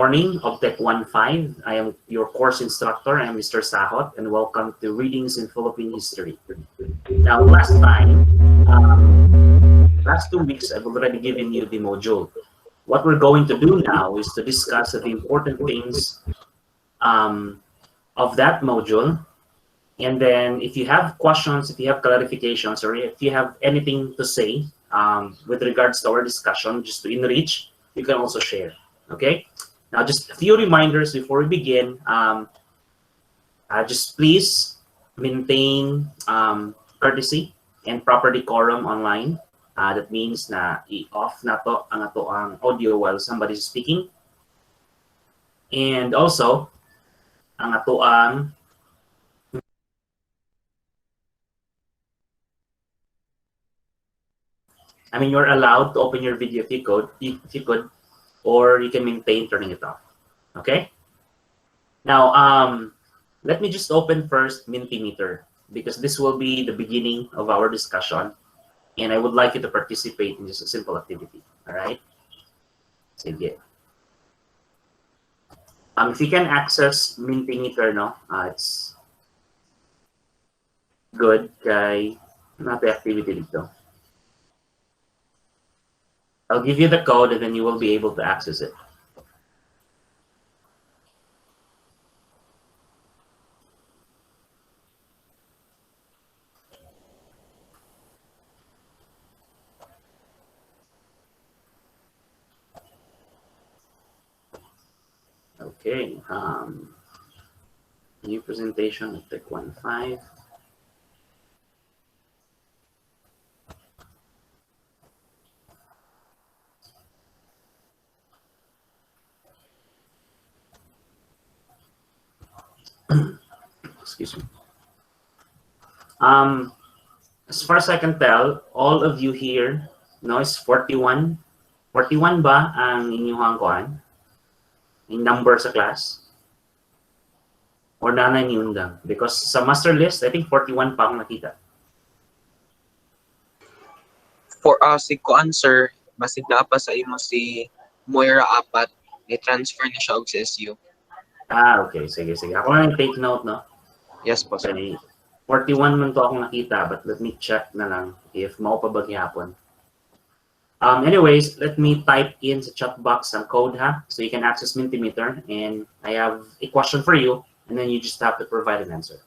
Morning, OBTEC 1.5. I am your course instructor. I am Mr. Sahot, and welcome to Readings in Philippine History. Now, last 2 weeks, I've already given you the module. What we're going to do now is to discuss the important things of that module. And then if you have questions, if you have clarifications, or if you have anything to say with regards to our discussion, just to enrich, you can also share, okay? Now, just a few reminders before we begin. Just please maintain courtesy and proper decorum online. That means na i-off na to ang audio while somebody is speaking. And also, ang you're allowed to open your video if you could, or you can maintain turning it off. Okay? Now, let me just open first Mentimeter, because this will be the beginning of our discussion, and I would like you to participate in just a simple activity. All right? Sige. If you can access Mentimeter, no, it's good. Kay natin activity dito. I'll give you the code, and then you will be able to access it. Okay. New presentation of OBTEC 1.5. Excuse me. As far as I can tell, all of you here, no, is 41. 41 ba ang inyong kuan? Yung number sa class? Or nanay ni Undang? Because sa master list, I think 41 pa akong nakita. For si kuan sir, basid na pa sa imo si Moira apat, i-transfer na siya og sa SU. Okay. Sige. Ako lang take note, no? Yes po, sir. Okay. 41 man to akong nakita, but let me check na lang if mao pa ba gihapon. Anyways, let me type in sa chat box ang code, ha? So you can access Mentimeter, and I have a question for you, and then you just have to provide an answer.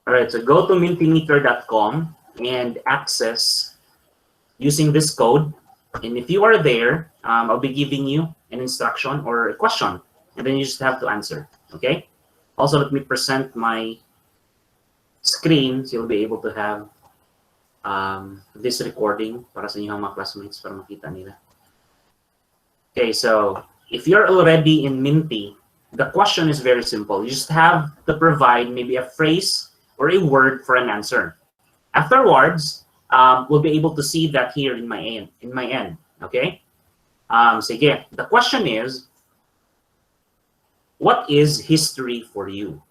All right, so go to mentimeter.com and access using this code. And if you are there, I'll be giving you an instruction or a question, and then you just have to answer, okay? Also, let me present my screen so you'll be able to have this recording para sa inyong mga classmates para makita nila. Okay, so if you're already in Minty, the question is very simple. You just have to provide maybe a phrase or a word for an answer. Afterwards, we'll be able to see that here in my end. Okay? Sige. The question is, what is history for you?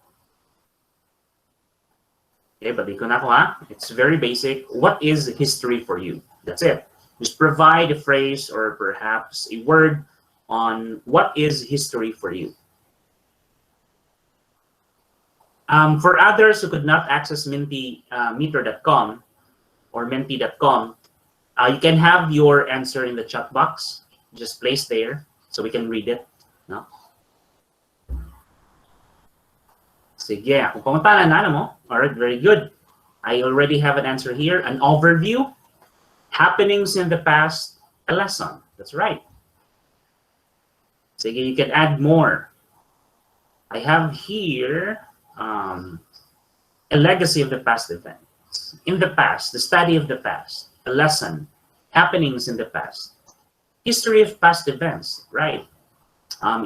Okay, balik ko na ako, ha? It's very basic. What is history for you? That's it. Just provide a phrase or perhaps a word on what is history for you. For others who could not access Mentimeter.com or Menti.com, you can have your answer in the chat box. Just place there so we can read it. No? Sige, kung pumunta na mo. All right, very good. I already have an answer here. An overview, happenings in the past, a lesson. That's right. Sige, you can add more. I have here a legacy of the past events. In the past, the study of the past, a lesson, happenings in the past, history of past events, right?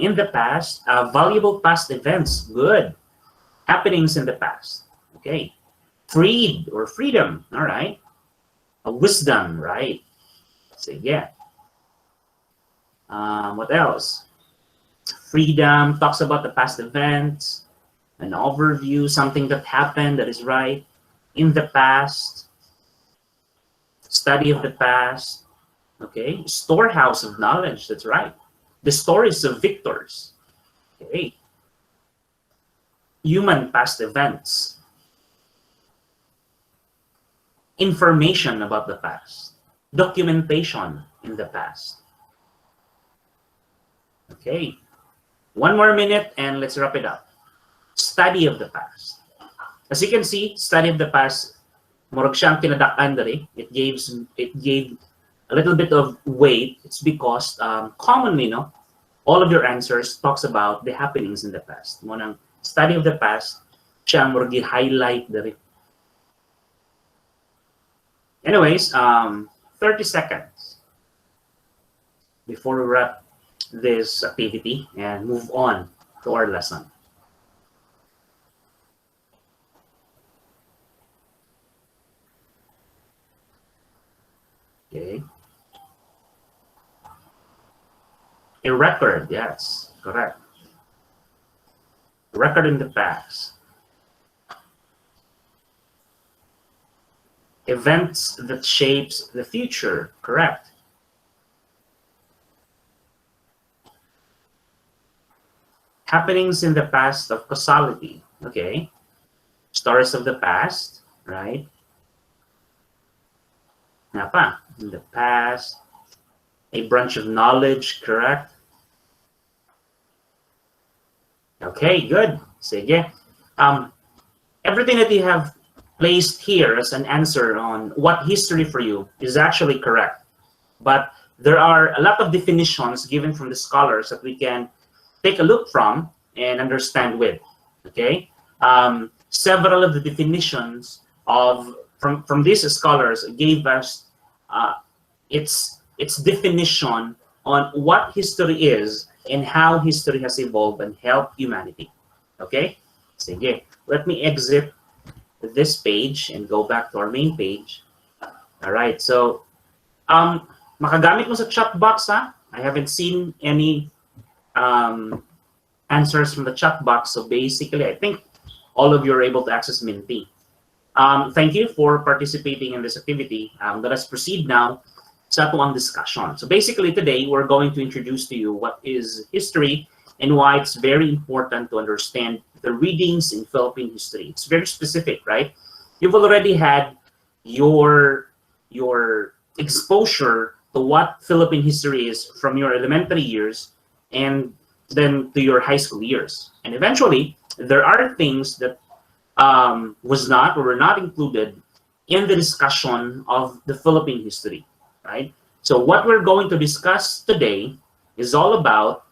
In the past, valuable past events, good. Happenings in the past, okay. Freed or freedom, all right. A wisdom, right? Sige. What else? Freedom talks about the past events, an overview, something that happened that is right in the past, study of the past, okay? Storehouse of knowledge, that's right. The stories of victors, okay? Human past events, information about the past, documentation in the past. Okay, one more minute and let's wrap it up. Study of the past. As you can see, study of the past, murag siyang tinadak-an dali. It gave a little bit of weight. It's because commonly, no, all of your answers talks about the happenings in the past. Munang study of the past, siyang murag highlight dali. Anyways, 30 seconds before we wrap this activity and move on to our lesson. Okay. A record, yes, correct. A record in the past. Events that shapes the future, correct. Happenings in the past of causality, okay. Stories of the past, right? Nga pa, in the past, a branch of knowledge, correct? Okay, good. Sige. Everything that you have placed here as an answer on what history for you is actually correct. But there are a lot of definitions given from the scholars that we can take a look from and understand with, okay? Several of the definitions from these scholars gave us its definition on what history is and how history has evolved and helped humanity, okay? Sige, let me exit this page and go back to our main page. All right, so makagamit mo sa chat box, ha? I haven't seen any answers from the chat box, so basically I think all of you are able to access Minty. Thank you for participating in this activity. Let us proceed now sa ating discussion. So basically today we're going to introduce to you what is history and why it's very important to understand the readings in Philippine history. It's very specific, right? You've already had your exposure to what Philippine history is from your elementary years and then to your high school years. And eventually, there are things that was not or were not included in the discussion of the Philippine history, right? So what we're going to discuss today is all about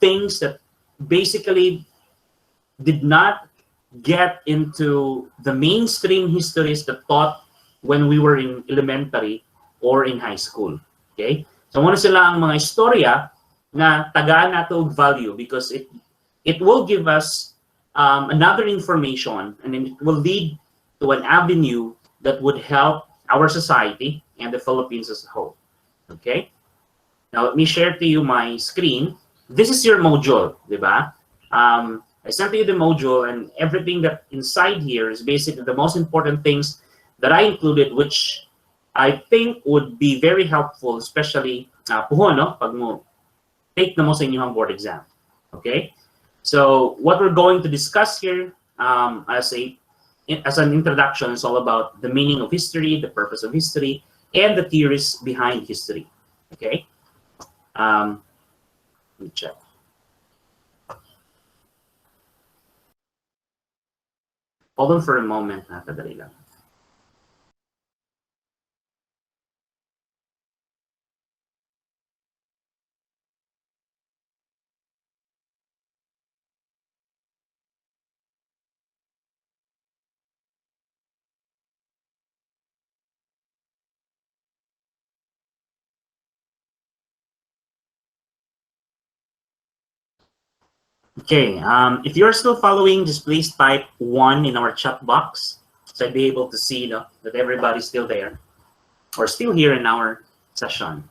things that basically did not get into the mainstream histories that taught when we were in elementary or in high school, okay? So muna sila ang mga istorya na tagaan nato value because it will give us another information and then it will lead to an avenue that would help our society and the Philippines as a whole, okay? Now let me share to you my screen. This is your module, di ba? I sent you the module and everything that inside here is basically the most important things that I included, which I think would be very helpful, especially puho, no? Pag mo take na mo sa inyong board exam, okay? So what we're going to discuss here as an introduction is all about the meaning of history, the purpose of history, and the theories behind history, okay? Let me check. Hold on for a moment, nakadali lang. Okay, if you're still following, just please type 1 in our chat box so I'd be able to see that everybody's still there or still here in our session.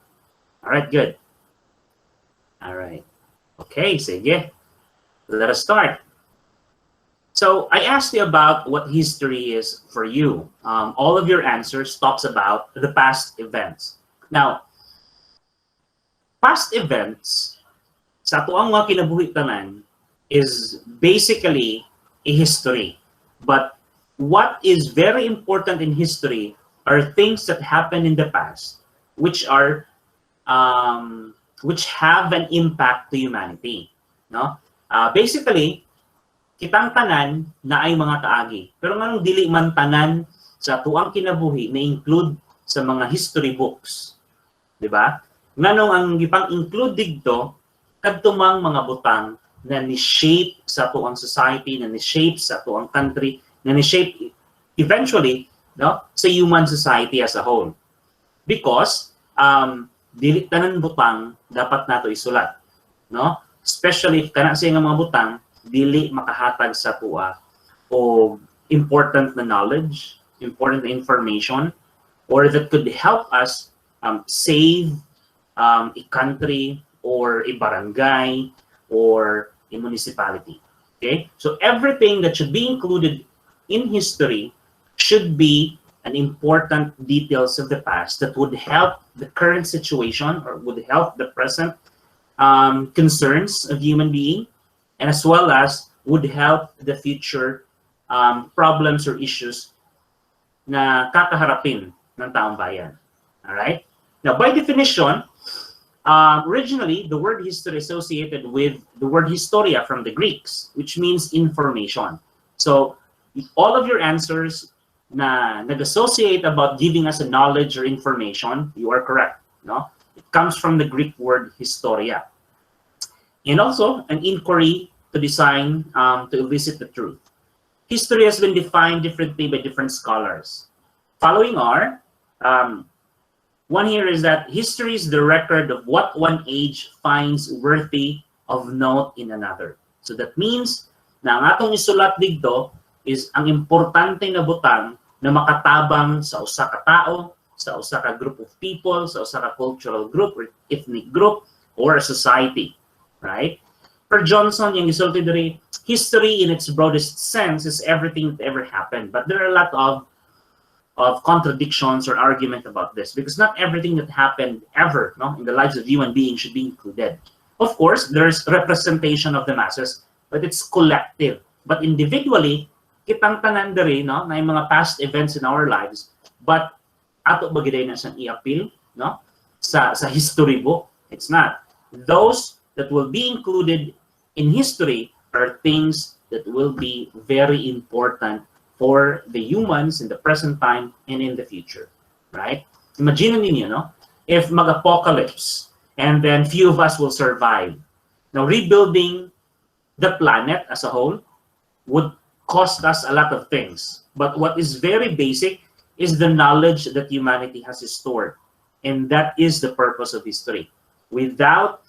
All right, good. All right. Okay, sige. Let us start. So I asked you about what history is for you. All of your answers talks about the past events. Now, past events sa tuang mga kinabuhi tanan is basically a history. But what is very important in history are things that happen in the past, which are which have an impact to humanity. No, basically, kitang tanan na ay mga kaagi. Pero nganong dili man tanan sa tuang kinabuhi na include sa mga history books, di ba? Nganong ang gipang include dito kadtumang mga butang na ni-shape sa tuang society, na ni-shape sa tuang country, na ni-shape eventually, no, sa human society as a whole. Because dili tanan butang dapat nato isulat, no? Especially kana sa mga butang dili makahatag sa tuwa o important na knowledge, important na information, or that could help us save a country or a barangay or a municipality. Okay? So everything that should be included in history should be an important details of the past that would help the current situation or would help the present concerns of human being, and as well as would help the future problems or issues na kakaharapin ng taong bayan. All right? Now, by definition, originally, the word history associated with the word historia from the Greeks, which means information. So, all of your answers na nag-associate about giving us a knowledge or information, you are correct. No? It comes from the Greek word historia. And also, an inquiry to design, to elicit the truth. History has been defined differently by different scholars. Following are, one here is that history is the record of what one age finds worthy of note in another. So that means na ang atong isulat dito is ang importante na butang na makatabang sa usa ka tao, sa usa ka group of people, sa usa ka cultural group or ethnic group or a society. Right? For Johnson, yung gisulti diri, history in its broadest sense is everything that ever happened. But there are a lot of contradictions or argument about this because not everything that happened ever, no, in the lives of human beings should be included. Of course, there's representation of the masses, but it's collective. But individually, kitang tanan diri, no, na yung mga past events in our lives, but ato ba giday na siyang i-appeal, no, sa history book? It's not. Those that will be included in history are things that will be very important for the humans in the present time and in the future, right? Imagine ninyo, no? If mag-apocalypse and then few of us will survive. Now, rebuilding the planet as a whole would cost us a lot of things. But what is very basic is the knowledge that humanity has stored. And that is the purpose of history. Without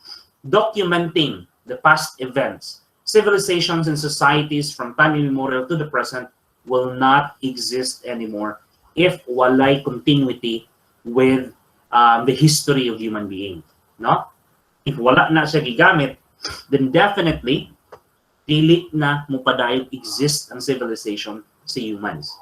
documenting the past events, civilizations and societies from time immemorial to the present will not exist anymore if walay continuity with the history of human being. No? If wala na siya gigamit, then definitely dili na mupadayon exist ang civilization sa humans.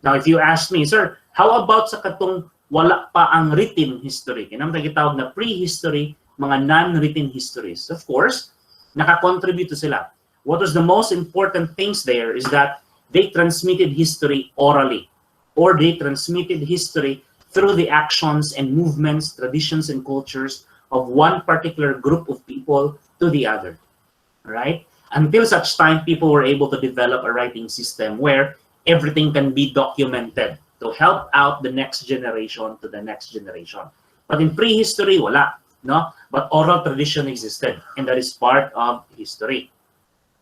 Now, if you ask me, sir, how about sa katong wala pa ang written history? Kinang tagitawag na prehistory, mga non-written histories. Of course, nakakontribute to sila. What was the most important things there is that they transmitted history orally, or they transmitted history through the actions and movements, traditions and cultures of one particular group of people to the other, right? Until such time, people were able to develop a writing system where everything can be documented to help out the next generation to the next generation. But in prehistory, wala. No, but oral tradition existed, and that is part of history.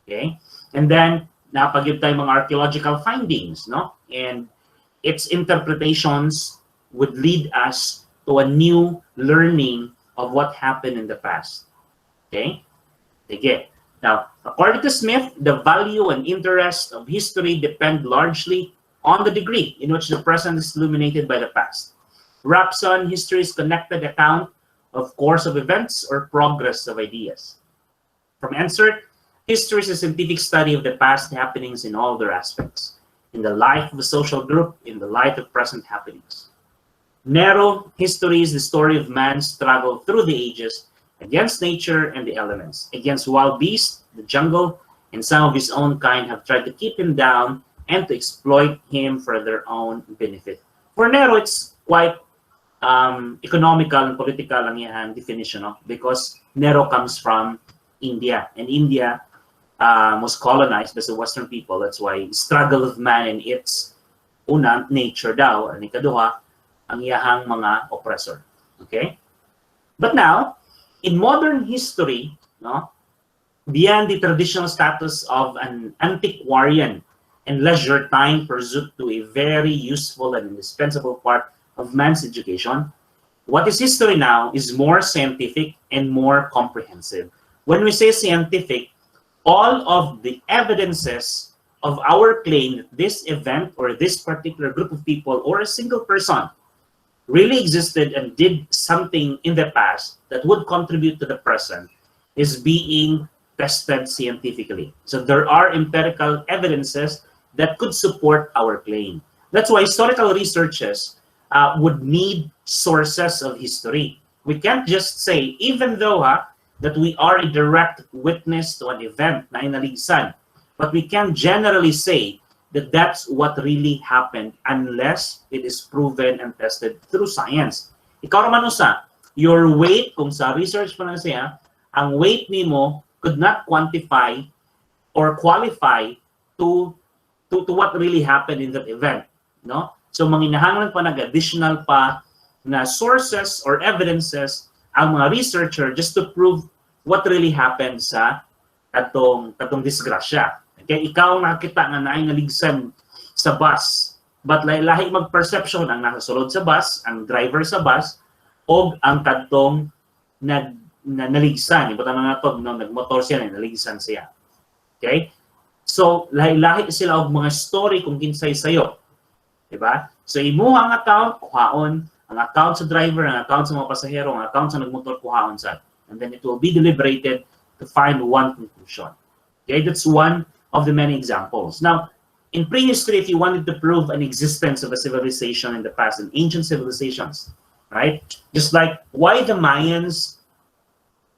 Okay, and then napagid tayo mga archaeological findings, no, and its interpretations would lead us to a new learning of what happened in the past. Okay, again, now according to Smith, the value and interest of history depend largely on the degree in which the present is illuminated by the past. Rapson, history's connected account of course of events or progress of ideas. From Ensert, history is a scientific study of the past happenings in all their aspects, in the life of a social group, in the light of present happenings. Nero, history is the story of man's struggle through the ages against nature and the elements, against wild beasts, the jungle, and some of his own kind have tried to keep him down and to exploit him for their own benefit. For Nero, it's quite economical and political ang iyang definition, no? Because Nero comes from India, and India was colonized by the Western people. That's why struggle of man and its una, nature daw, and ikaduha, ang iyahang mga oppressor. Okay? But now, in modern history, no, beyond the traditional status of an antiquarian and leisure time pursuit to a very useful and indispensable part of man's education, what is history now is more scientific and more comprehensive. When we say scientific, all of the evidences of our claim that this event or this particular group of people or a single person really existed and did something in the past that would contribute to the present is being tested scientifically. So there are empirical evidences that could support our claim. That's why historical researchers would need sources of history. We can't just say, even though that we are a direct witness to an event na inaligsan, but we can generally say that that's what really happened unless it is proven and tested through science. Ikaw naman usa, your weight, kung sa research pa na siya, ang weight nimo could not quantify or qualify to what really happened in that event, no? So manginahanglan pa nag-additional pa na sources or evidences ang mga researcher just to prove what really happened sa katong disgrasya. Okay, ikaw nakita nga naay naligsan sa bus, but lahi mag-perception ang nasa sulod sa bus, ang driver sa bus, o ang katong naligsan. Ibutan na nato, no, nagmotor siya, naligsan siya. Okay? So, lahi sila og mga story kung kinsay sayo. Diba? So, imuha ang account, kuhaon, ang account sa driver, ang account sa mga pasahero, ang account sa nagmotor, kuhaon sa. And then it will be deliberated to find one conclusion. Okay? That's one of the many examples. Now, in prehistory, if you wanted to prove an existence of a civilization in the past, in ancient civilizations, right? Just like why the Mayans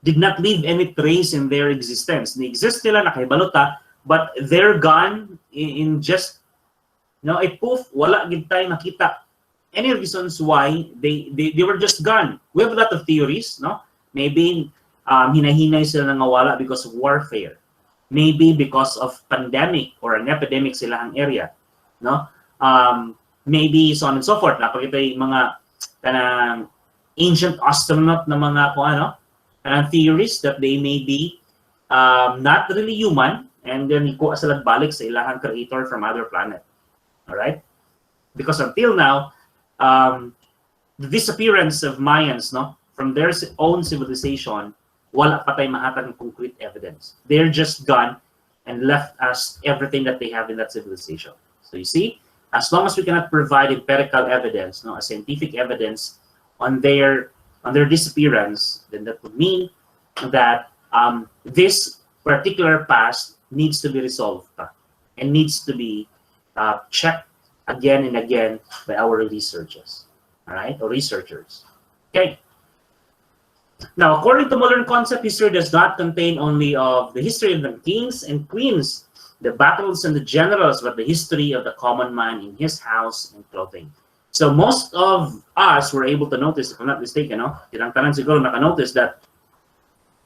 did not leave any trace in their existence. They exist nila, nakahibalota, but they're gone in just, you know, a poof, wala gid tayo nakita. Any reasons why they were just gone? We have a lot of theories, no? Maybe hinahinay sila nangawala because of warfare. Maybe because of pandemic or an epidemic silang area, no? Maybe so on and so forth. Napakita yung mga kanang ancient astronaut na mga kung ano, theories that they may be not really human, and then ikuha sila balik sa ilang creator from other planet. All right? Because until now, the disappearance of Mayans, no, from their own civilization, wala pa tayo mahatag ng concrete evidence. They're just gone and left us everything that they have in that civilization. So you see, as long as we cannot provide empirical evidence, no, a scientific evidence on their disappearance, then that would mean that this particular past needs to be resolved and needs to be checked again and again by our researchers, all right, or researchers. Okay. Now, according to modern concept, history does not contain only of the history of the kings and queens, the battles and the generals, but the history of the common man in his house and clothing. So most of us were able to notice, if I'm not mistaken, no? Ilang tanan siguro naka-notice that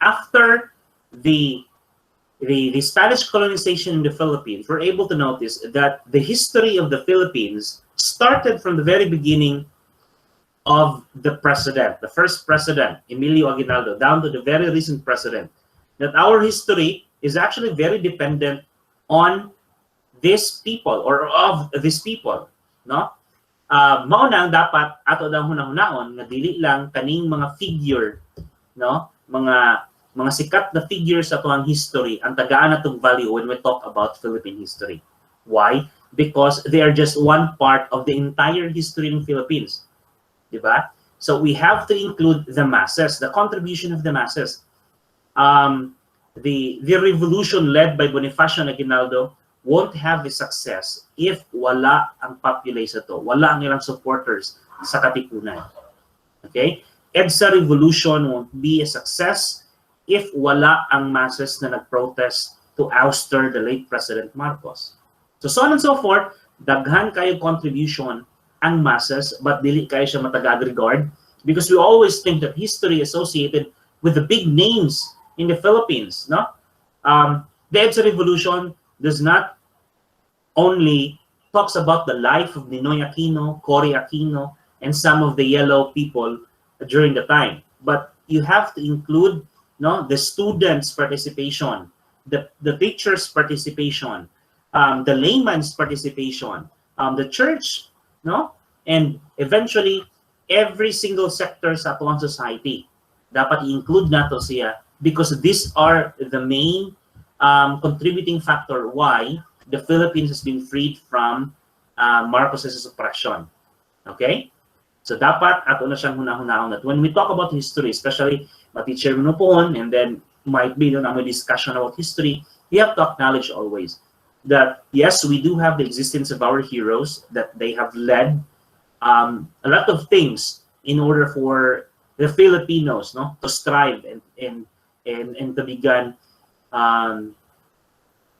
after the Spanish colonization in the Philippines, we're able to notice that the history of the Philippines started from the very beginning of the president, the first president, Emilio Aguinaldo, down to the very recent president, that our history is actually very dependent on these people or of these people, no? Mao nang dapat ato daw hunahunahon nga dili lang kaning mga figure, no? Mga sikat na figures sa tuang history ang tagaan natong value when we talk about Philippine history. Why? Because they are just one part of the entire history ng Philippines. diba? So we have to include the masses, the contribution of the masses. The revolution led by Bonifacio and Aguinaldo won't have a success if wala ang population to, wala ang ilang supporters sa Katipunan. Okay? EDSA revolution won't be a success if wala ang masses na nag-protest to ouster the late President Marcos. So on and so forth, daghan kayo contribution ang masses, but dili kayo siya matagag regard because we always think that history associated with the big names in the Philippines, no? The EDSA revolution does not only talks about the life of Ninoy Aquino, Cory Aquino, and some of the yellow people during the time, but you have to include, no, the students' participation, the teachers' participation, the layman's participation, the church, no, and eventually every single sector sa ating society dapat i-include nato siya because these are the main contributing factor why the Philippines has been freed from Marcos's oppression. Okay? So dapat ato na siyang hunahunahon that when we talk about history, especially ma-teacher mo pohon, and then might be no discussion about history, we have to acknowledge always that yes, we do have the existence of our heroes, that they have led a lot of things in order for the Filipinos, no, to strive and to begin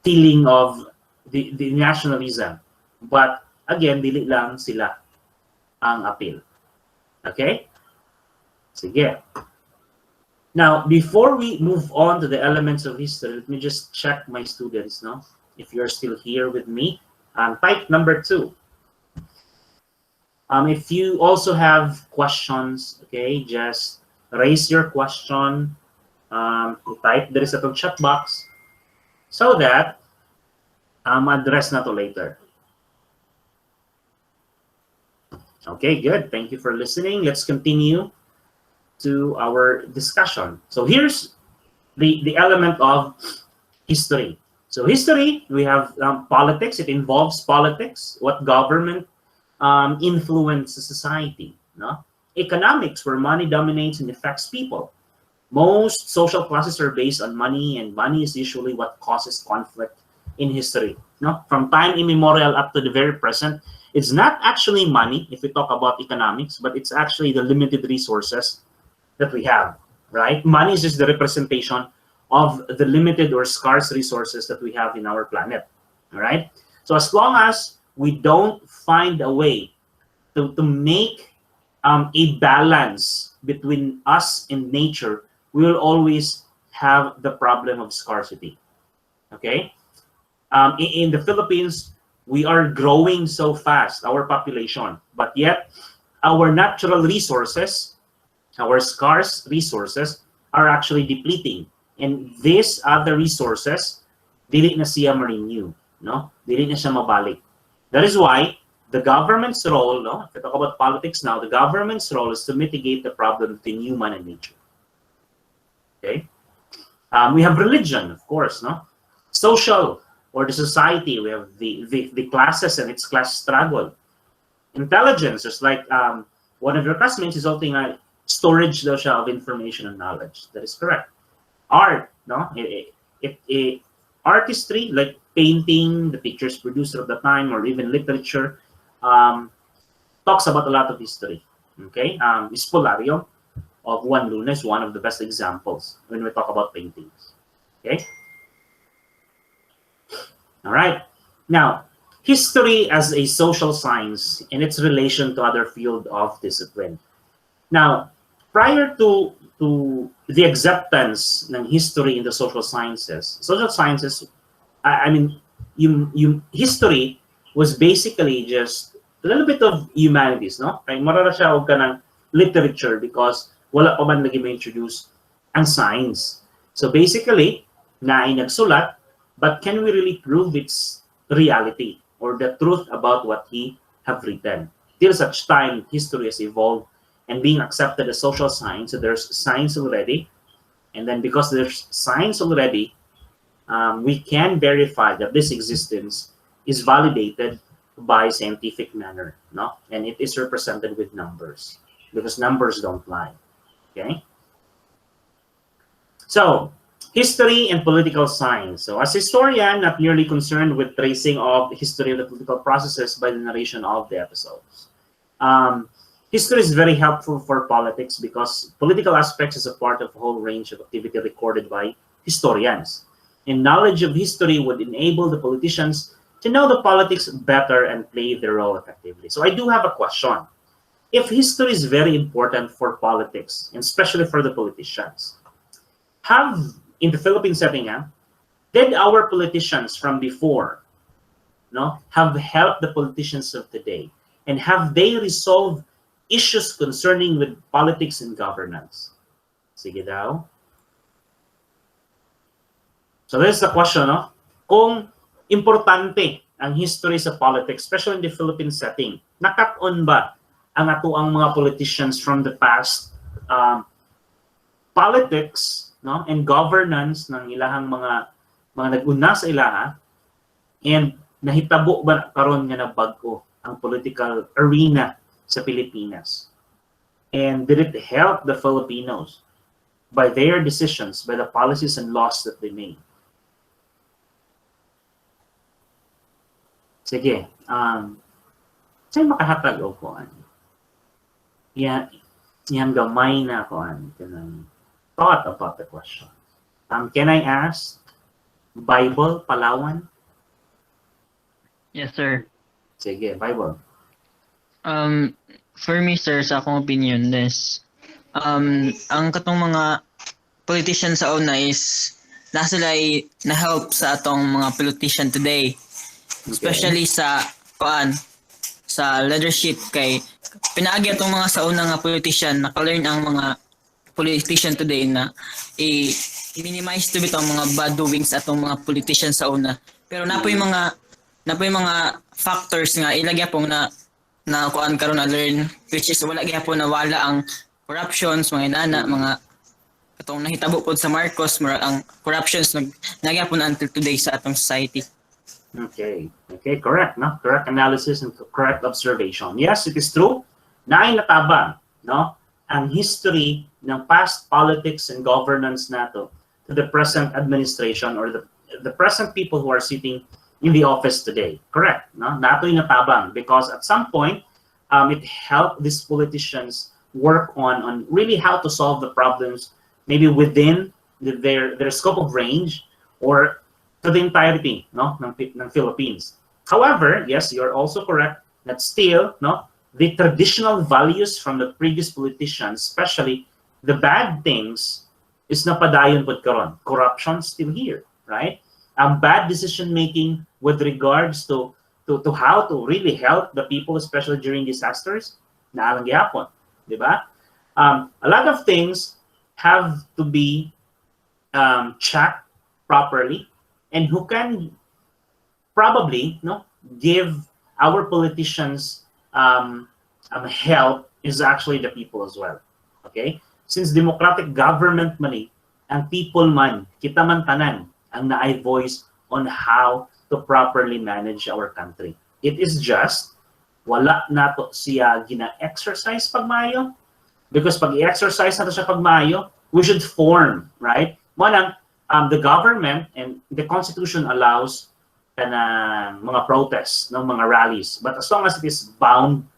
feeling of the nationalism. But again, dili lang sila ang appeal. Okay? Sige. Now, before we move on to the elements of history, let me just check my students, no? If you're still here with me, type number 2. If you also have questions, okay, just raise your question, type there is a chat box so that address na to later. Okay, good. Thank you for listening. Let's continue to our discussion. So here's the element of history. So history, we have politics. It involves politics, what government influences society. No? Economics, where money dominates and affects people. Most social classes are based on money, and money is usually what causes conflict in history. No? From time immemorial up to the very present, it's not actually money, if we talk about economics, but it's actually the limited resources that we have, right? Money is just the representation of the limited or scarce resources that we have in our planet, all right? So as long as we don't find a way to make a balance between us and nature, we will always have the problem of scarcity, okay? In the Philippines, we are growing so fast, our population, but yet our natural resources, our scarce resources, are actually depleting. And these other resources, dili na siya ma-renew, no? Dili na siya mabalik. That is why the government's role, no? If we talk about politics now, the government's role is to mitigate the problem between human and nature. Okay? We have religion, of course, no? Social, or the society, we have the classes and its class struggle. Intelligence, just like one of your classmates is holding a storage daw siya of information and knowledge. That is correct. Art, no? Artistry, like painting, the pictures produced at the time, or even literature, talks about a lot of history. Okay? Espolario of Juan Luna is one of the best examples when we talk about paintings. Okay? All right. Now, history as a social science and its relation to other field of discipline. Now, prior to the acceptance ng history in the social sciences, I mean, history was basically just a little bit of humanities, no? Kaya marara siya og kanang literature because wala pa man lagi ma-introduce ang science. So basically, naay nagsulat, but can we really prove its reality or the truth about what he have written? Till such time, history has evolved and being accepted as social science, so there's science already. And then because there's science already, we can verify that this existence is validated by scientific manner, no? And it is represented with numbers. because numbers don't lie. Okay? So, history and political science. So, as historian, not merely concerned with tracing of the history of the political processes by the narration of the episodes. History is very helpful for politics because political aspects is a part of a whole range of activity recorded by historians. And knowledge of history would enable the politicians to know the politics better and play their role effectively. So I do have a question. If history is very important for politics, and especially for the politicians, in the Philippine setting, did our politicians from before have helped the politicians of today? And have they resolved issues concerning with politics and governance? Sige daw. So this is the question, kung importante ang history sa politics, especially in the Philippine setting, nakat-on ba ang atuang mga politicians from the past politics and governance ng ilahang mga nag-una sa ilaha, and nahitabo ba karon nga na bag-o ang political arena sa Pilipinas? And did it help the Filipinos by their decisions, by the policies and laws that they made? Sige, sa'yo makahatag o ko? Yan gamay na ko thought about the question. Can I ask Bible Palawan? Yes, sir. Sige, Bible. For me, sir, sa akong opinion, ang katong mga politicians sa una is sila ay na-help sa atong mga politician today. Especially sa leadership, kay pinaagi atong mga sa una nga politician, naka-learn ang mga politician today na i-minimize to bitaw ang mga bad doings atong mga politician sa una. Pero napoy mga factors nga ilagya pong na kuan karon na learn, which is wala gyapon nawala ang corruptions, mga inana, mga katong nahitabo pod sa Marcos, ang corruptions nagyapon until today sa atong society. Okay, correct, correct analysis and correct observation. Yes, it is true na ay natabang ang history ng past politics and governance nato to the present administration or the present people who are sitting in the office today. Correct, nato ay natabang because at some point it helped these politicians work on really how to solve the problems maybe within their scope of range or to the entirety ng Philippines. However, yes, you're also correct that still the traditional values from the previous politicians, especially the bad things, is napadayon pod karon. Corruption still here, right? Bad decision making with regards to how to really help the people, especially during disasters, naalang gyapon, di ba? A lot of things have to be checked properly. And who can probably give our politicians help is actually the people as well. Okay? Since democratic government man ang people man, kita man tanan, ang naay voice on how to properly manage our country. It is just, wala nato siya gina-exercise pagmayo. Because pag i-exercise nato siya pagmayo, we should form, right? The government and the Constitution allows mga protests, mga rallies. But as long as it is bound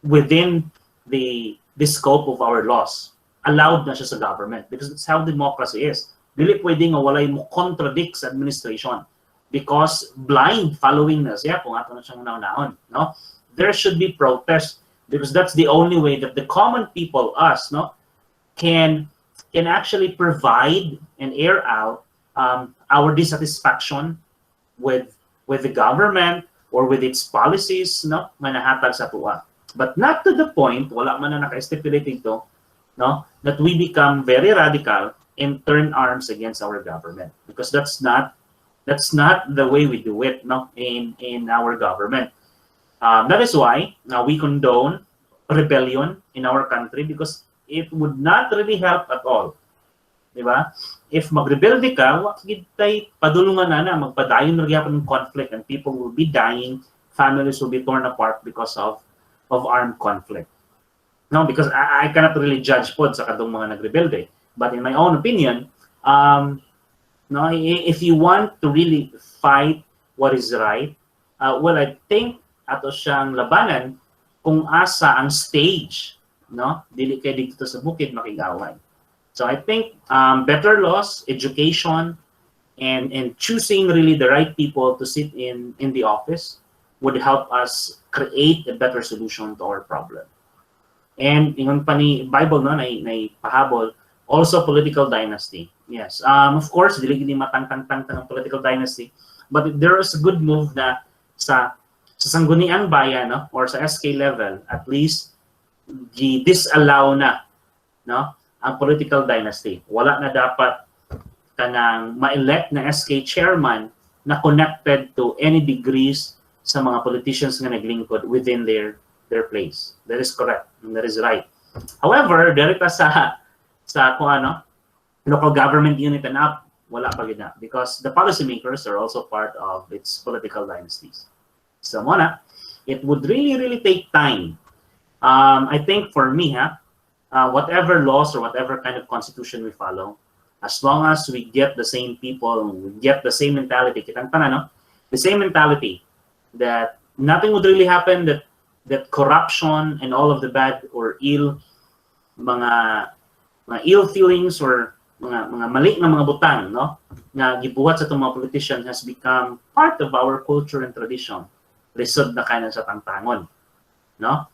within the scope of our laws, allowed na siya sa government because that's how democracy is. Dili pwede nga walay mo contradict sa administration because blind following na siya kung ato na siyang naunahon. There should be protest because that's the only way that the common people, us, can actually provide and air out our dissatisfaction with the government or with its policies manahatag sa tuwa. But not to the point, wala man na naka-stipulate ito, that we become very radical and turn arms against our government because that's not the way we do it in our government. That is why we condone rebellion in our country because it would not really help at all. Diba? If mag-rebelde ka, wakitay padulungan na magpadayon na ng conflict and people will be dying, families will be torn apart because of armed conflict. No, because I cannot really judge pod sa kadong mga nagrebelde. But in my own opinion, no, if you want to really fight what is right, well, I think ato siyang labanan kung asa ang stage, no? Dili kay dito sa bukid makigaway. So I think better laws, education, and choosing really the right people to sit in the office would help us create a better solution to our problem. And ingon pa ni Bible no, na pahabol, also political dynasty. Yes. Of course, dili gini matang-tang-tang ng political dynasty, but there is a good move na sa sangguniang bayan, no, or sa SK level, at least disallow na, no, ang political dynasty. Wala na dapat kanang ma-elect na SK chairman na connected to any degrees sa mga politicians nga naglingkod within their place. That is correct. And that is right. However, direkta sa kung ano, local government unit and up, wala pa gina, because the policymakers are also part of its political dynasties. So muna, it would really take time. I think for me, whatever laws or whatever kind of constitution we follow, as long as we get the same people, we get the same mentality, kitang tanan, no? The same mentality that nothing would really happen, that corruption and all of the bad or ill, mga ill feelings or mga mali na mga butang, no, na gibuhat sa itong mga politicians has become part of our culture and tradition. Lisod na kaya sa tangtangon, no?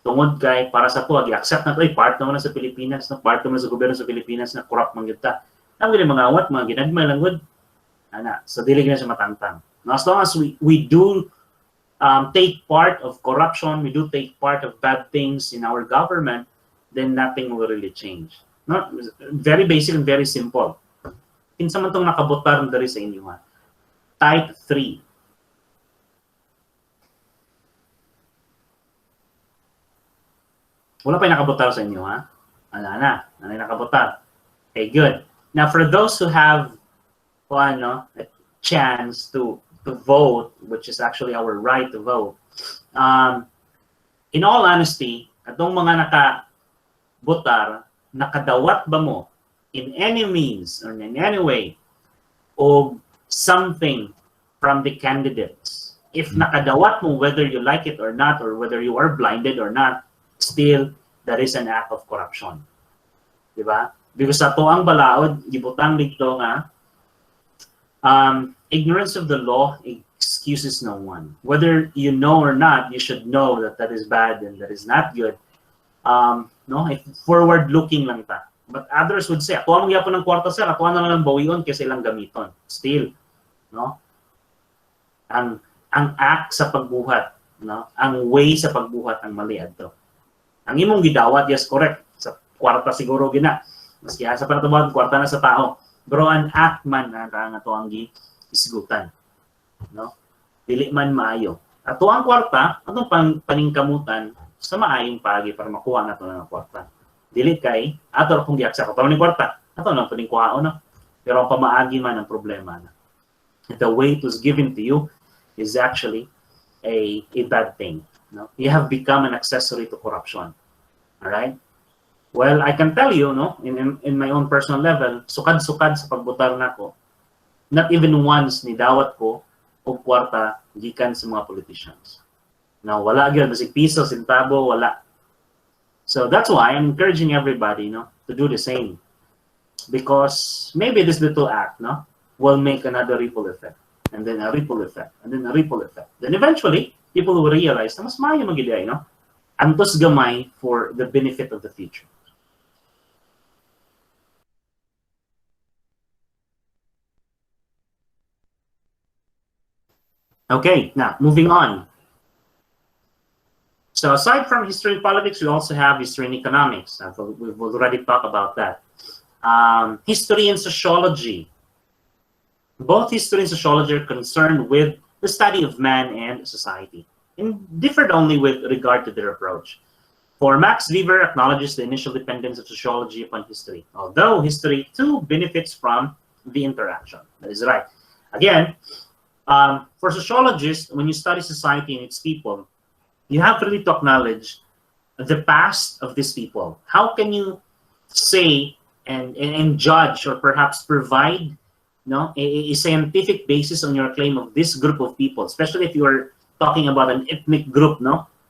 Tungod kay para sa to, i-accept na to, part naman na sa Pilipinas, no? Part naman sa gobyerno sa Pilipinas na corrupt man gyud ta. Ang gini mga awat, mga ginagmay lang gud. Ana, so dili gyud sa matangtang. No, as long as we do take part of corruption, we do take part of bad things in our government, then nothing will really change. No? Very basic and very simple. Kinsa man tong nakabotar diri sa inyo, ha? Type 3. Wala pa yung nakabotar sa inyo, ha? Wala na. Ano yung nakabotar? Okay, good. Now, for those who have a chance to vote, which is actually our right to vote, in all honesty, atong mga nakabotar, nakadawat ba mo in any means or in any way of something from the candidates? If nakadawat mo, whether you like it or not, or whether you are blinded or not, still, that is an act of corruption. Diba? Because sa toang balaod, gibutang dito nga, ignorance of the law excuses no one. Whether you know or not, you should know that that is bad and that is not good. No, if forward-looking lang ta. But others would say, ako ang gyapon ng kwarta sir, ako na lang bawion kaysa ilang gamiton. Still, no? Ang act sa pagbuhat, no? Ang way sa pagbuhat ang mali adto. Ang imong gidawat, yes, correct. Sa kwarta siguro gina. Maski sa panatubad, kwarta na sa tao. Pero ang act man na to ang isgutan, no? Dili man maayo. Ato ang kwarta, atong paningkamutan sa maayong pagi para makuha nato ng kwarta. Dili kay ato kung giaksa ko ni kwarta, ato nang pwedeng kuhaon na. Pero ang pamaagi man ang problema na. The way it was given to you is actually a bad thing. No? You have become an accessory to corruption. All right? Well, I can tell you, no, in my own personal level, sukad-sukad sa pagbutar nako. Not even once ni dawat ko og kwarta gikan sa mga politicians. Now, wala gyud basig piso, centavo, wala. So that's why I'm encouraging everybody, no, to do the same. Because maybe this little act, no, will make another ripple effect, and then a ripple effect, and then a ripple effect. Then eventually, people will realize na mas maayo magiday, no? Antos gamay for the benefit of the future. Okay, now moving on. So aside from history and politics, we also have history and economics. We've already talked about that. History and sociology. Both history and sociology are concerned with the study of man and society, and differed only with regard to their approach. For Max Weber acknowledges the initial dependence of sociology upon history, although history too benefits from the interaction. That is right. Again, for sociologists, when you study society and its people, you have really to acknowledge the past of these people? How can you say and judge or perhaps provide a scientific basis on your claim of this group of people, especially if you are talking about an ethnic group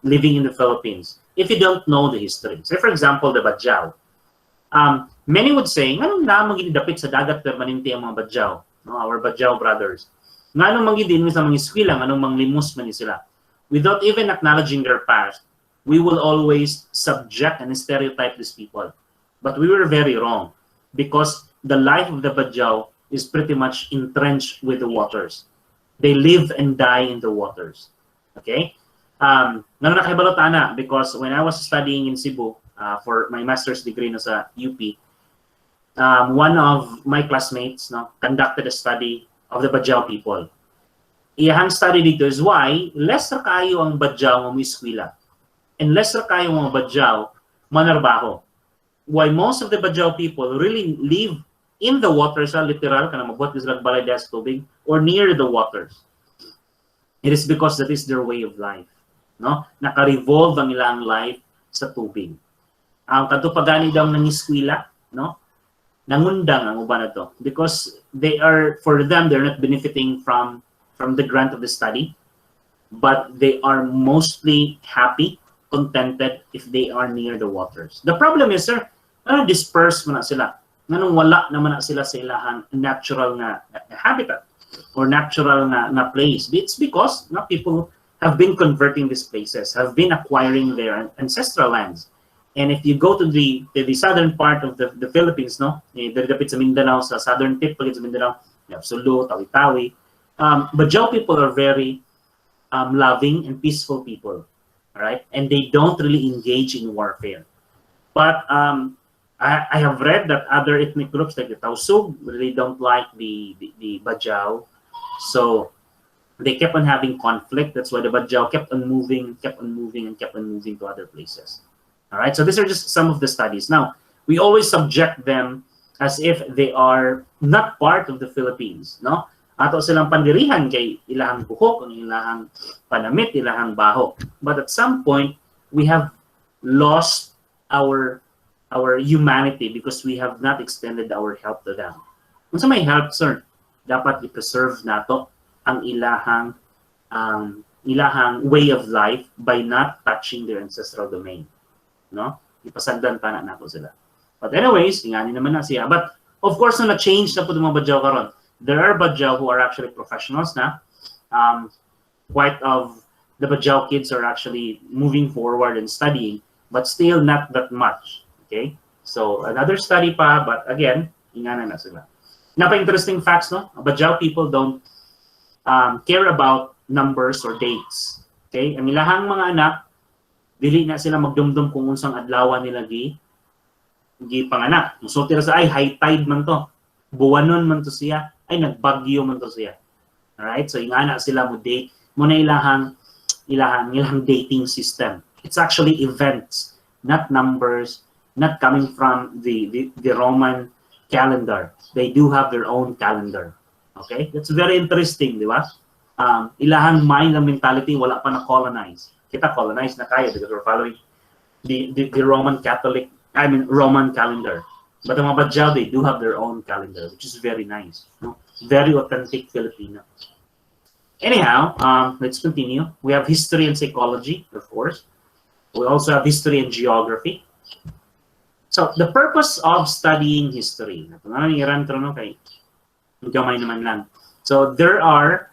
living in the Philippines, if you don't know the history? Say, for example, the Badjao. Many would say, anong namang ginidapit sa dagat permanente ang mga Badjao, our Badjao brothers? Nga nung mangidin sa mga eskwela, anong manglimos man sila? Without even acknowledging their past, we will always subject and stereotype these people. But we were very wrong, because the life of the Badjao is pretty much entrenched with the waters. They live and die in the waters. Okay? Nakaibalotana, because when I was studying in Cebu for my master's degree sa UP, one of my classmates conducted a study of the Badjao people. Iyahang study dito is why lesser kayo ang Badjao ng eskwela and lesser kayo ang Badjao manarbaho. Why most of the Badjao people really live in the waters, literal, kana mabuhat sila balay sa tubig, or near the waters. It is because that is their way of life. Naka-revolve ang ilang life sa tubig. Ang katupagani daw ng eskwela, nangundang ang uban na to, because for them, they're not benefiting from the grant of the study, but they are mostly happy, contented if they are near the waters. The problem is, sir, dispersed mo na sila. Nganong wala naman na sila sa ilahang natural na habitat or natural na place. It's because people have been converting these places, have been acquiring their ancestral lands. And if you go to the southern part of the Philippines, dapit sa Mindanao, sa southern tip, pagit sa Mindanao, Sulu, Tawi-Tawi, Badjao people are very loving and peaceful people, right? And they don't really engage in warfare. But I have read that other ethnic groups like the Tausug really don't like the Badjao, so they kept on having conflict. That's why the Badjao kept on moving to other places. All right, so these are just some of the studies. Now, we always subject them as if they are not part of the Philippines, Ato silang pandirihan kay ilahang buhok, ilahang panamit, ilahang baho. But at some point, we have lost our humanity because we have not extended our help to them. Kung sa may help, sir, dapat i-preserve nato ang ilahang way of life by not touching their ancestral domain. Ipasagdan pa na nato sila. But anyways, ingani naman na siya. But of course, na-change na po itong mga Badjao karon. There are Badjao who are actually professionals na. Quite of the Badjao kids are actually moving forward and studying, but still not that much. Okay? So another study pa, but again, ingana na sila. Napa-interesting facts, Badjao people don't care about numbers or dates. Okay? Ang ilahang mga anak, dili na sila magdumdum kung unsang adlaw nila gi panganak. Musulti ra sa ay high tide man to. Buwanon man to siya, ay nagbagyo man to siya. Alright? So ingana sila mo date, mo na ilahang dating system. It's actually events, not numbers, not coming from the Roman calendar. They do have their own calendar. Okay? That's very interesting, di ba? Ilahang mind and mentality wala pa na colonize. Kita colonize na kaya because we're following the Roman Roman calendar. But the mga Badjao, they do have their own calendar, which is very nice. Very authentic Filipino. Anyhow, let's continue. We have history and psychology, of course. We also have history and geography. So the purpose of studying history. So there are,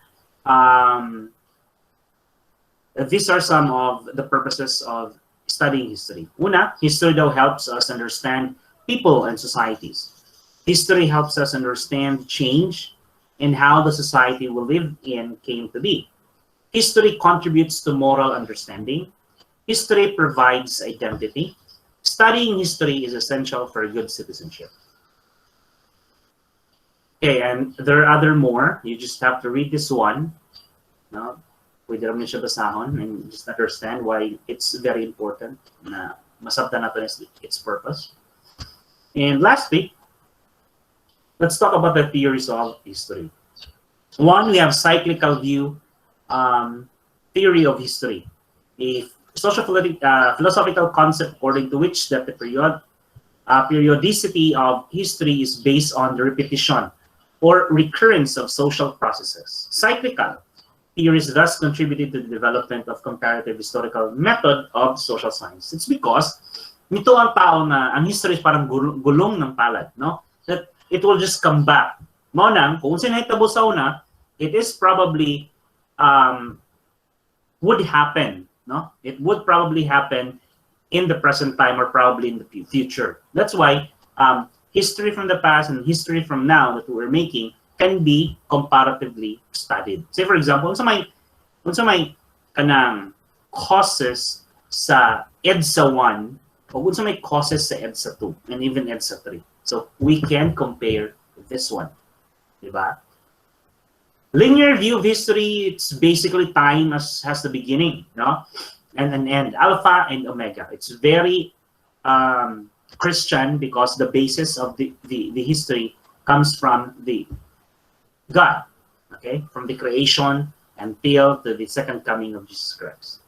these are some of the purposes of studying history. Una, history though helps us understand people and societies. History helps us understand change and how the society we live in came to be. History contributes to moral understanding. History provides identity. Studying history is essential for good citizenship. Okay, and there are other more. You just have to read this one. Pwede rin siya basahon and just understand why it's very important na masabtan natin its purpose. And lastly, let's talk about the theories of history. One, we have cyclical view theory of history. A philosophical concept according to which that the periodicity of history is based on the repetition or recurrence of social processes. Cyclical theories thus contributed to the development of comparative historical method of social science. It's because nito ang tao na ang history is parang gulong ng palad, no? That it will just come back. Mo nang kung sinahitabo sa una, it is probably would happen, no? It would probably happen in the present time or probably in the future. That's why history from the past and history from now that we're making can be comparatively studied. Say for example, unsa may kanang causes sa EDSA 1 o unsa may causes sa EDSA 2 and even EDSA 3. So we can compare this one. Diba? Linear view of history, it's basically time has the beginning, no? And an end, alpha and omega. It's very Christian because the basis of the history comes from the God, okay? From the creation until the second coming of Jesus Christ.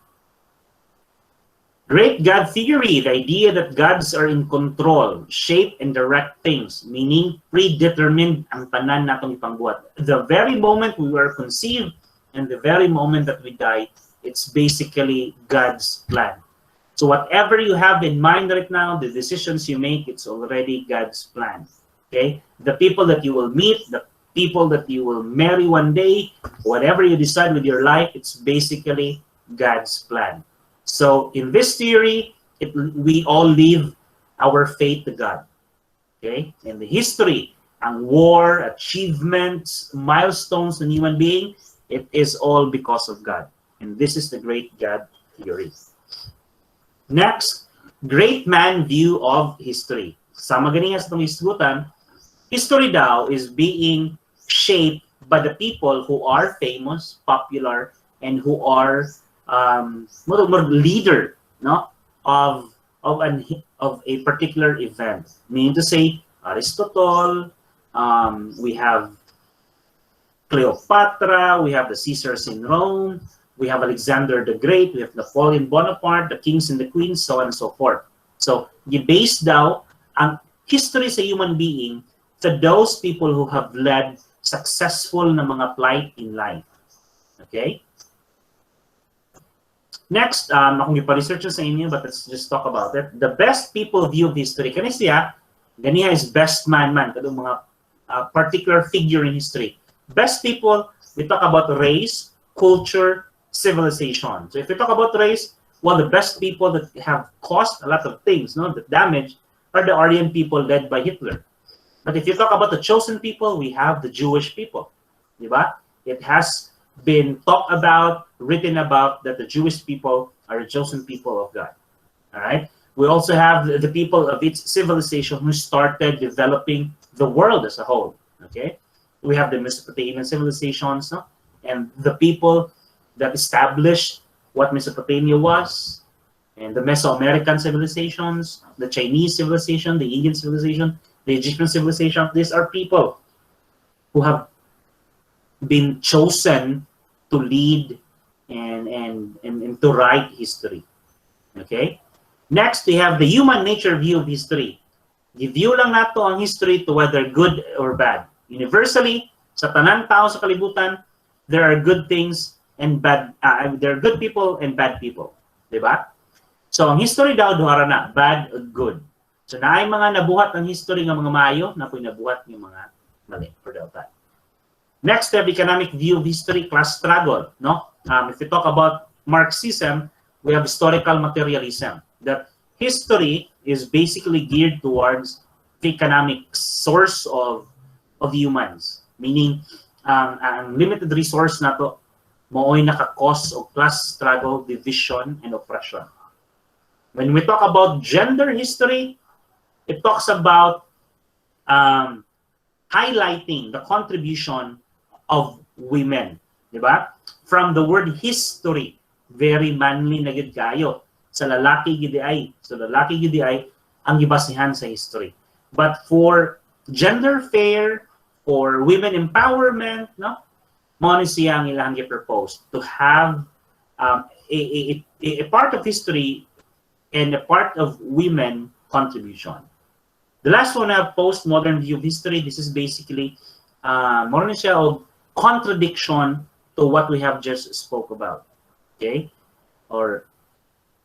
Great God theory, the idea that gods are in control, shape and direct things, meaning predetermined ang tanan natong ipangbuhat. The very moment we were conceived and the very moment that we die, it's basically God's plan. So whatever you have in mind right now, the decisions you make, it's already God's plan. Okay? The people that you will meet, the people that you will marry one day, whatever you decide with your life, it's basically God's plan. So in this theory, we all leave our faith to God. Okay? In the history, ang war, achievements, milestones in human being, it is all because of God. And this is the great God theory. Next, great man view of history. Sama ganing sa itong isgutan, history daw is being shaped by the people who are famous, popular, and who are more leader, no, of a particular event. Meaning to say, Aristotle, we have Cleopatra, we have the Caesars in Rome, we have Alexander the Great, we have Napoleon Bonaparte, the kings and the queens, so on and so forth. So, i-base daw ang history sa human being to those people who have led successful na mga plight in life. Okay? Next, akong ipa-research sa inyo, but let's just talk about it. The best people view of history. Kani siya, ganiya is best man, kadong mga particular figure in history. Best people, we talk about race, culture, civilization. So if we talk about race, well, the best people that have caused a lot of things, no, the damage, are the Aryan people led by Hitler. But if you talk about the chosen people, we have the Jewish people. Diba? It has been talked about, written about, that the Jewish people are the chosen people of God. All right? We also have the people of its civilization who started developing the world as a whole. Okay? We have the Mesopotamian civilizations, no? And the people that established what Mesopotamia was, and the Mesoamerican civilizations, the Chinese civilization, the Indian civilization, the Egyptian civilization. These are people who have been chosen to lead and to write history. Okay? Next, we have the human nature view of history. I-view lang nato ang history to whether good or bad. Universally, sa tanan tao sa kalibutan, there are good things and bad. There are good people and bad people, diba? So ang history daw duhara na bad or good. So naay mga nabuhat ng history ng mga maayo, na po'y nabuhat ng mga mali for the time. Next, we have economic view of history, class struggle. No, if we talk about Marxism, we have historical materialism. That history is basically geared towards the economic source of humans, meaning ang limited resource na to mooy naka-cause of class struggle, division, and oppression. When we talk about gender history, it talks about highlighting the contribution of women, diba? From the word history, very manly na gid kayo. Sa lalaki gid ay, ang gibasihan sa history. But for gender fair, for women empowerment, no, mo ni siya ang ilang gi-propose to have a part of history and a part of women contribution. The last one, postmodern view of history. This is basically more na siya of contradiction to what we have just spoke about. Okay? Or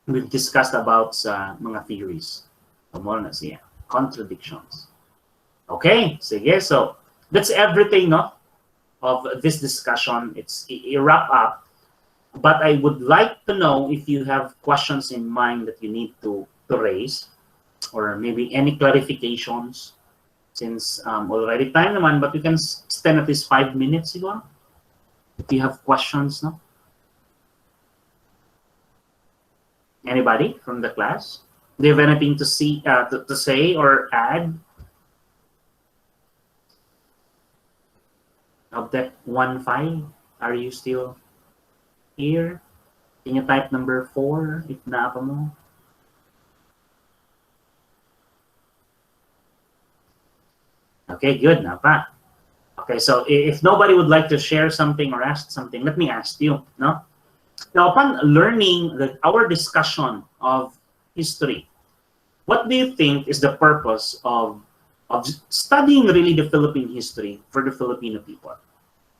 we've discussed about sa mga theories. So, more na siya. Contradictions. Okay? Sige. So, that's everything, no, of this discussion. It's a wrap up. But I would like to know if you have questions in mind that you need to raise, or maybe any clarifications, since already time naman, but we can spend at least 5 minutes siguro if you have questions, no? Anybody from the class? Do you have anything to say or add? OBTEC 1.5, are you still here? Can you type number 4 if na pa mo? Okay, good, napa. Okay, so if nobody would like to share something or ask something, let me ask you, no? Now, upon learning our discussion of history, what do you think is the purpose of studying really the Philippine history for the Filipino people?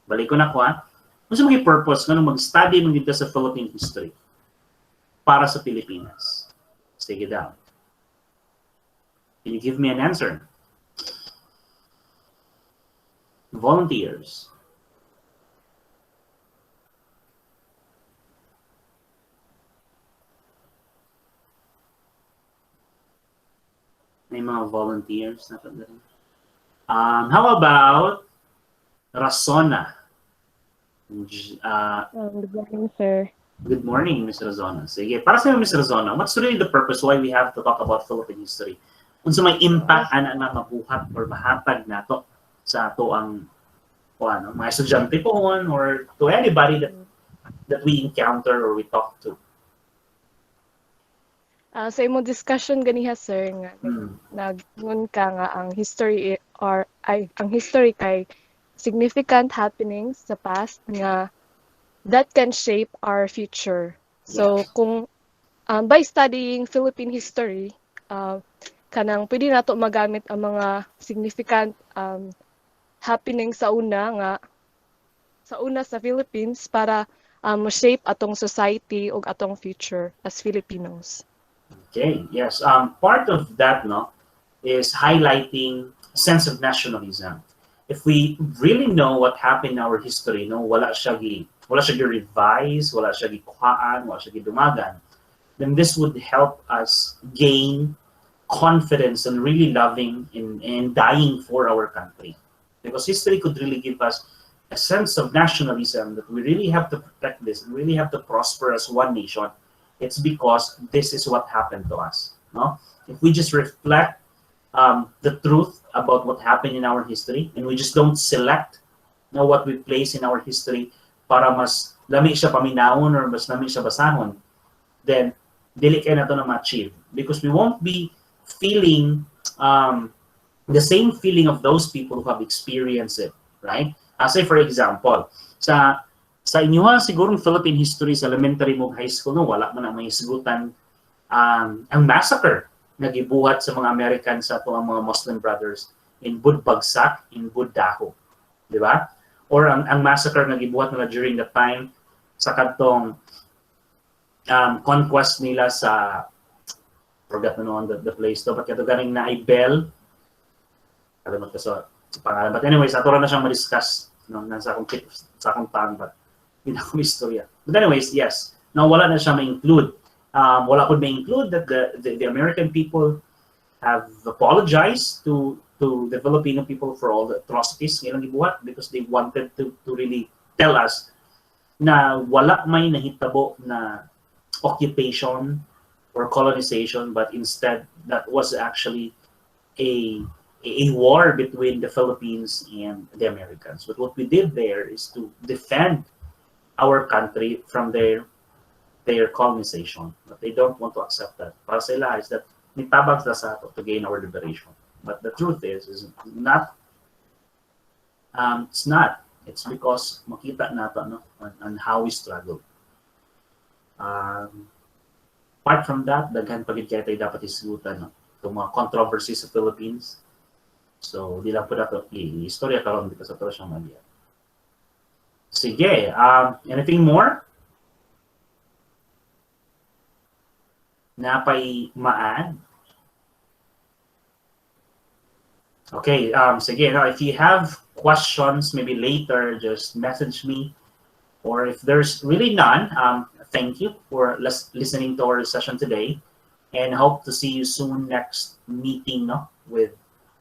Balik ko na ko, ha? Ano sa mga purpose nga mag-study mo dito sa Philippine history para sa Pilipinas? Sige down. Can you give me an answer? Volunteers. May mga volunteers na pagdating. How about Rasona? Good morning, sir. Good morning, Ms. Razona. Sige, para sa Ms. Razona, what's really the purpose why we have to talk about Philippine history? Unsa may impact ana na mabuhat or mahatag nato sa ato ang mga estudyante po or to anybody that we encounter or we talk to? Sa imong discussion ganiha, sir, nga nagingon ka nga ang history ang history kay significant happenings sa past nga that can shape our future. So kung by studying Philippine history, kanang pwede nato magamit ang mga significant happening sa una sa Philippines para shape atong society o atong future as Filipinos. Okay, yes. Part of that, no, is highlighting a sense of nationalism. If we really know what happened in our history, no, wala siya gi-revise, wala siya gi-kuhaan, wala siya gi-dumagan, then this would help us gain confidence and really loving and dying for our country. Because history could really give us a sense of nationalism that we really have to protect this and really have to prosper as one nation. It's because this is what happened to us. No? If we just reflect the truth about what happened in our history and we just don't select what we place in our history para mas lami siya paminawon or mas lami siya basahon, then dili kay nato na ma-achieve because we won't be feeling the same feeling of those people who have experienced it, right? Say for example, sa inyo sigurong Philippine history sa elementary mo high school, no, wala man ang may isgutan ang massacre na gibuhat sa mga Americans sa ang mga Muslim brothers in Budbagsak, in Buddaho, di ba? Or ang massacre na gibuhat nila during the time sa kadtong conquest nila sa forgot na the place to, but kato ganing na Ibel, kalimat ko sa pangalan. But anyways, ato na siyang ma-discuss sa akong taan, but hindi akong istorya. But anyways, yes, now wala na siya ma-include. Wala ko ma-include that the American people have apologized to the Filipino people for all the atrocities nilang gibuhat because they wanted to really tell us na wala may nahitabo na occupation or colonization, but instead that was actually a war between the Philippines and the Americans. But what we did there is to defend our country from their colonization. But they don't want to accept that. Para sa ila is that nitabag na sa ato to gain our liberation. But the truth is not. It's not. It's because makita nato on how we struggle. Apart from that, daghan pagid kaya tayo dapat isgutan, no? Itong mga controversies sa Philippines. So, di lang po dapat istorya karon dito sa social media. Sige, anything more? Napay ma-add? Okay, sige, no, if you have questions, maybe later, just message me. Or if there's really none, thank you for listening to our session today, and hope to see you soon next meeting, no, with